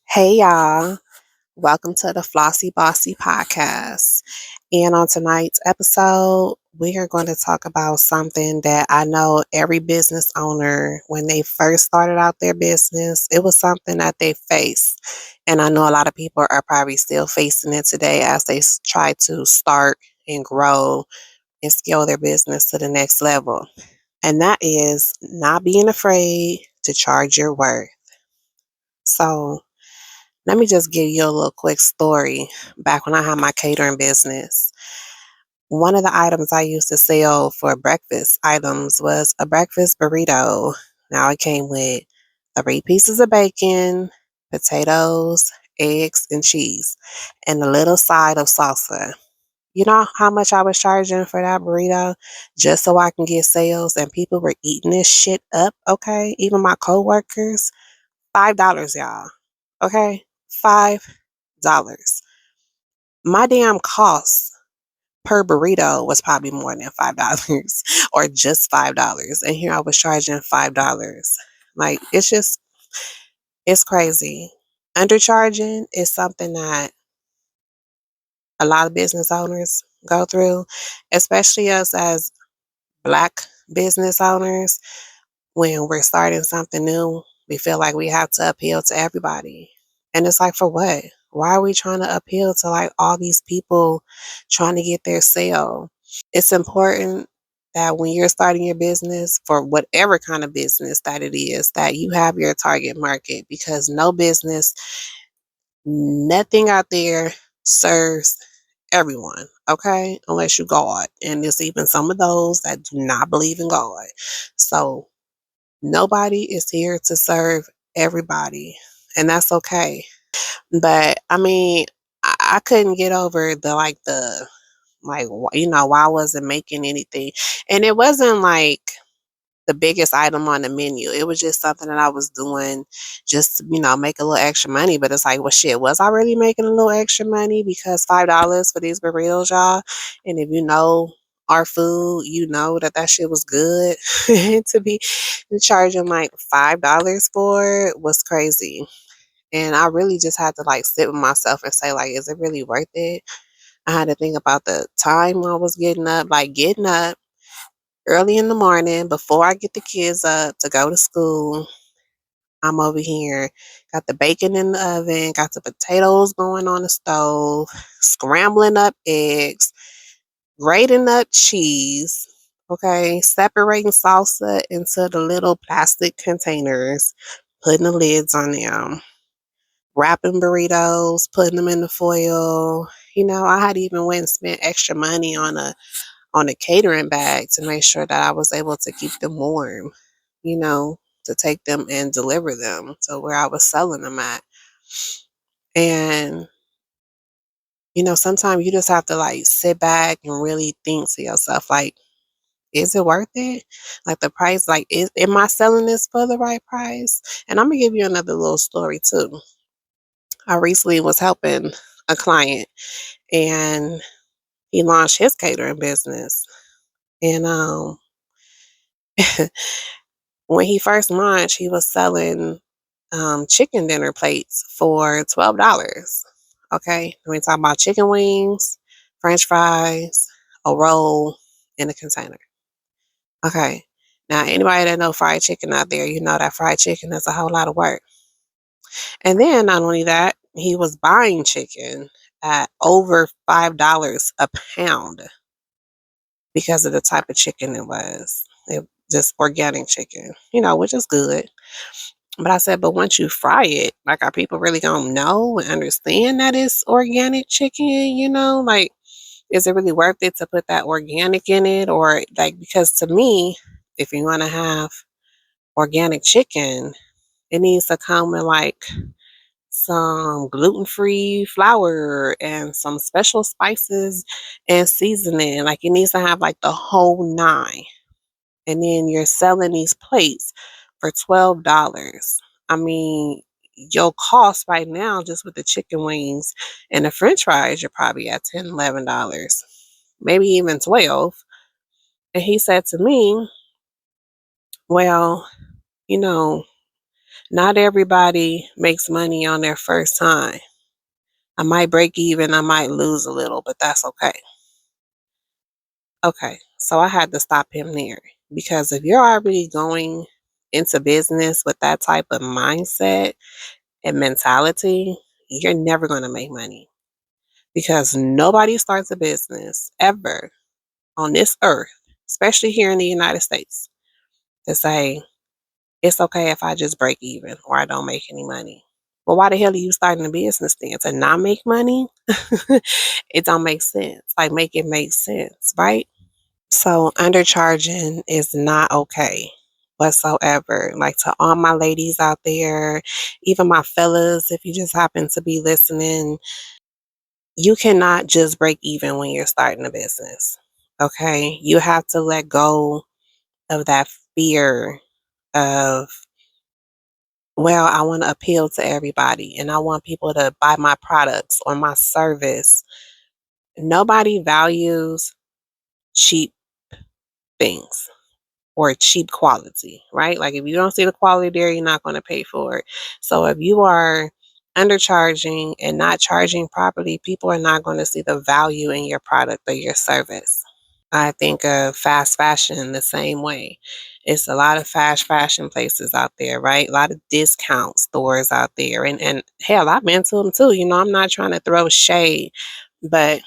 Hey y'all, welcome to the Flossy Bossy Podcast. And on tonight's episode, we are going to talk about something that I know every business owner, when they first started out their business, it was something that they faced. And I know a lot of people are probably still facing it today as they try to start and grow and scale their business to the next level. And that is not being afraid to charge your worth. So, let me just give you a little quick story. Back when I had my catering business, one of the items I used to sell for breakfast items was a breakfast burrito. Now it came with 3 pieces of bacon, potatoes, eggs, and cheese, and a little side of salsa. You know how much I was charging for that burrito just so I can get sales, and people were eating this shit up, okay? Even my coworkers, $5, y'all. Okay? $5. My damn cost per burrito was probably more than $5 or just $5. And here I was charging $5. Like, it's crazy. Undercharging is something that a lot of business owners go through, especially us as Black business owners. When we're starting something new, we feel like we have to appeal to everybody. And it's like, for what? Why are we trying to appeal to like all these people trying to get their sale? It's important that when you're starting your business, for whatever kind of business that it is, that you have your target market, because no business, nothing out there serves everyone, okay? Unless you God. And there's even some of those that do not believe in God. So nobody is here to serve everybody, and that's okay. But I mean, I couldn't get over why I wasn't making anything, and it wasn't like the biggest item on the menu. It was just something that I was doing just to, make a little extra money. But it's like, well, shit, was I really making a little extra money? Because $5 for these burritos, y'all. And if you know our food, you know that shit was good. To be charging like $5 for it was crazy. And I really just had to like sit with myself and say, like, is it really worth it? I had to think about the time I was getting up early in the morning before I get the kids up to go to school. I'm over here, got the bacon in the oven, got the potatoes going on the stove, scrambling up eggs, grating up cheese, okay, separating salsa into the little plastic containers, putting the lids on them, wrapping burritos, putting them in the foil. I had even went and spent extra money on a catering bag to make sure that I was able to keep them warm, to take them and deliver them to where I was selling them at. And, sometimes you just have to like sit back and really think to yourself, like, is it worth it? Like the price, like, am I selling this for the right price? And I'm gonna give you another little story too. I recently was helping a client, and he launched his catering business. And when he first launched, he was selling chicken dinner plates for $12. Okay, we talking about chicken wings, French fries, a roll, in a container. Okay, now anybody that know fried chicken out there, you know that fried chicken is a whole lot of work. And then not only that, he was buying chicken at over $5 a pound because of the type of chicken it was. It just organic chicken, which is good. But I said, but once you fry it, like, are people really gonna know and understand that it's organic chicken? Like, is it really worth it to put that organic in it? Or like, because to me, if you want to have organic chicken, it needs to come with like some gluten-free flour and some special spices and seasoning. Like, it needs to have like the whole nine. And then you're selling these plates for $12. I mean, your cost right now just with the chicken wings and the french fries, you're probably at $10, $11, maybe even 12. And he said to me, well, you know, Not everybody makes money on their first time. I might break even, I might lose a little, but that's okay. Okay, so I had to stop him there because if you're already going into business with that type of mindset and mentality, you're never going to make money because nobody starts a business ever on this earth, especially here in the United States, to say, it's okay if I just break even or I don't make any money. Well, why the hell are you starting a business then? To not make money? It don't make sense. Like, make it make sense, right? So undercharging is not okay whatsoever. Like, to all my ladies out there, even my fellas, if you just happen to be listening, you cannot just break even when you're starting a business. Okay? You have to let go of that fear of, well, I want to appeal to everybody and I want people to buy my products or my service. Nobody values cheap things or cheap quality, right? Like, if you don't see the quality there, you're not going to pay for it. So if you are undercharging and not charging properly, people are not going to see the value in your product or your service. I think of fast fashion the same way. It's a lot of fast fashion places out there, right? A lot of discount stores out there. And hell, I've been to them too. I'm not trying to throw shade, but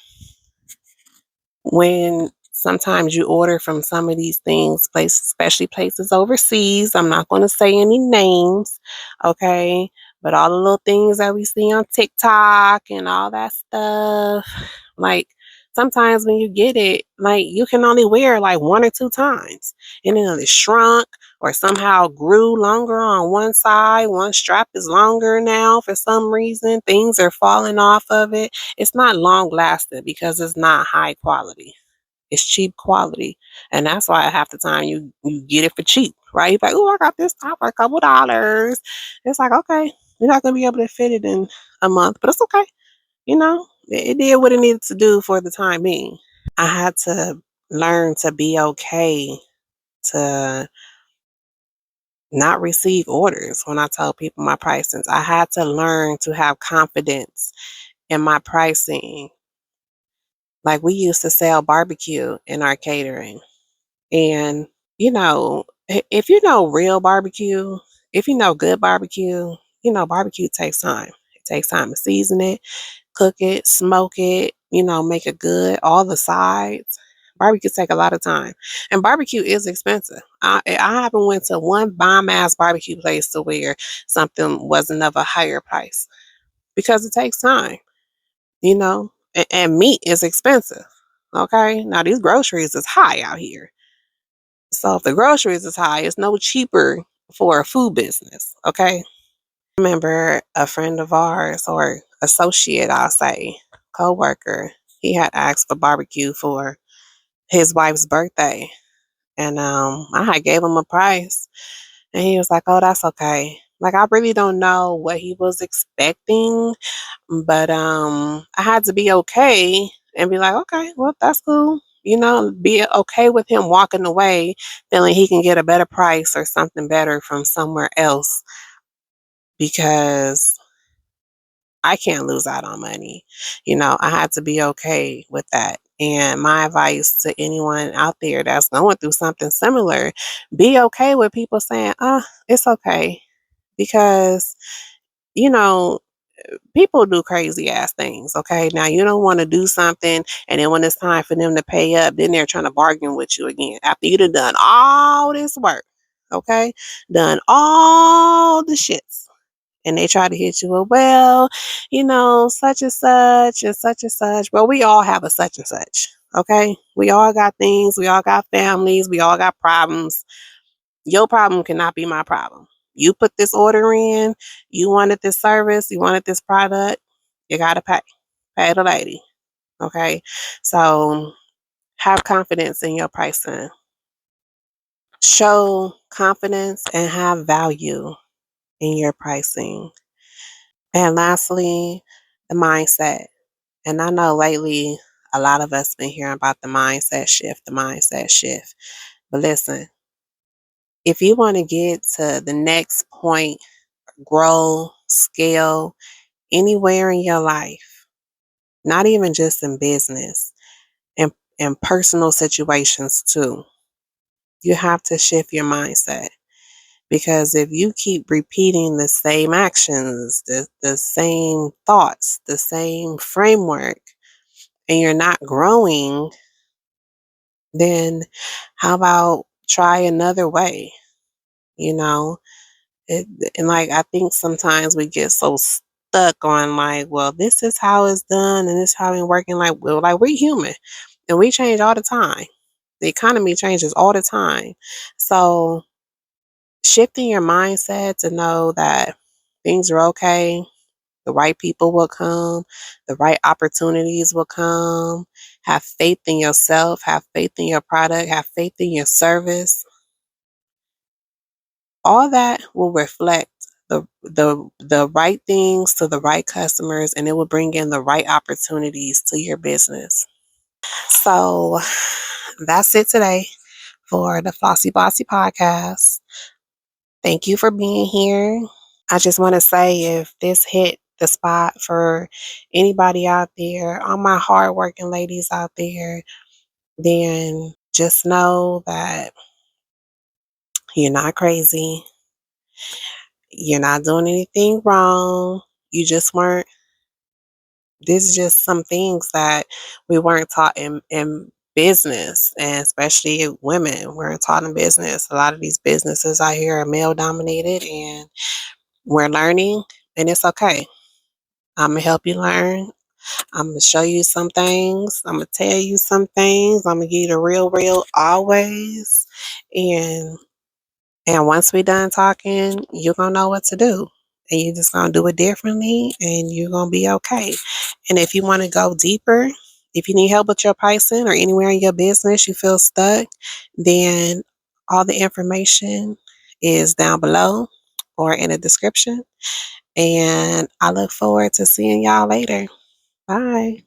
when sometimes you order from some of these things, places, especially places overseas, I'm not going to say any names, okay? But all the little things that we see on TikTok and all that stuff, like, sometimes when you get it, like, you can only wear like one or two times, and then it shrunk or somehow grew longer on one side. One strap is longer now for some reason. Things are falling off of it. It's not long lasting because it's not high quality. It's cheap quality. And that's why half the time you get it for cheap, right? You're like, oh, I got this top for a couple dollars. It's like, okay, you're not gonna be able to fit it in a month, but it's okay. It did what it needed to do for the time being. I had to learn to be okay to not receive orders when I told people my pricings. I had to learn to have confidence in my pricing. Like, we used to sell barbecue in our catering. And, if you know real barbecue, if you know good barbecue, barbecue takes time. It takes time to season it, cook it, smoke it, make it good, all the sides. Barbecue take a lot of time. And barbecue is expensive. I haven't went to one bomb ass barbecue place to where something wasn't of a higher price because it takes time, and meat is expensive. Okay. Now these groceries is high out here. So if the groceries is high, it's no cheaper for a food business. Okay. I remember a friend of ours, or associate, I'll say, co-worker, he had asked for barbecue for his wife's birthday. And I had gave him a price. And he was like, oh, that's okay. Like, I really don't know what he was expecting, but I had to be okay and be like, okay, well, that's cool. Be okay with him walking away feeling he can get a better price or something better from somewhere else, because I can't lose out on money. I had to be okay with that. And my advice to anyone out there that's going through something similar, be okay with people saying, it's okay. Because, you know, people do crazy ass things. Okay. Now, you don't want to do something, and then when it's time for them to pay up, then they're trying to bargain with you again after you'd have done all this work. Okay. Done all the shits, and they try to hit you with, well, such and such and such and such. Well, we all have a such and such. Okay. We all got things. We all got families. We all got problems. Your problem cannot be my problem. You put this order in, you wanted this service, you wanted this product, you got to pay. Pay the lady. Okay. So have confidence in your pricing. Show confidence and have value in your pricing. And lastly, the mindset. And I know lately a lot of us been hearing about the mindset shift, the mindset shift. But listen, if you want to get to the next point grow, scale anywhere in your life, not even just in business, in personal situations too. You have to shift your mindset. Because if you keep repeating the same actions, the same thoughts, the same framework, and you're not growing, then how about try another way? You know, it, and like I think sometimes we get so stuck on like, well, this is how it's done, and this is how it's working. Like we're human, and we change all the time. The economy changes all the time, so shifting your mindset to know that things are okay, the right people will come, the right opportunities will come. Have faith in yourself, have faith in your product, have faith in your service. All that will reflect the right things to the right customers, and it will bring in the right opportunities to your business. So that's it today for the Flossy Bossy Podcast. Thank you for being here. I just want to say if this hit the spot for anybody out there, all my hardworking ladies out there, then just know that you're not crazy. You're not doing anything wrong. You just weren't. This is just some things that we weren't taught in business, and especially women weren't taught in business. A lot of these businesses out here are male dominated, and we're learning, and it's okay. I'm going to help you learn. I'm going to show you some things. I'm going to tell you some things. I'm going to give you the real always. And once we done talking, you're going to know what to do. And you're just going to do it differently, and you're going to be okay. And if you want to go deeper, if you need help with your pricing or anywhere in your business you feel stuck, then all the information is down below or in the description. And I look forward to seeing y'all later. Bye.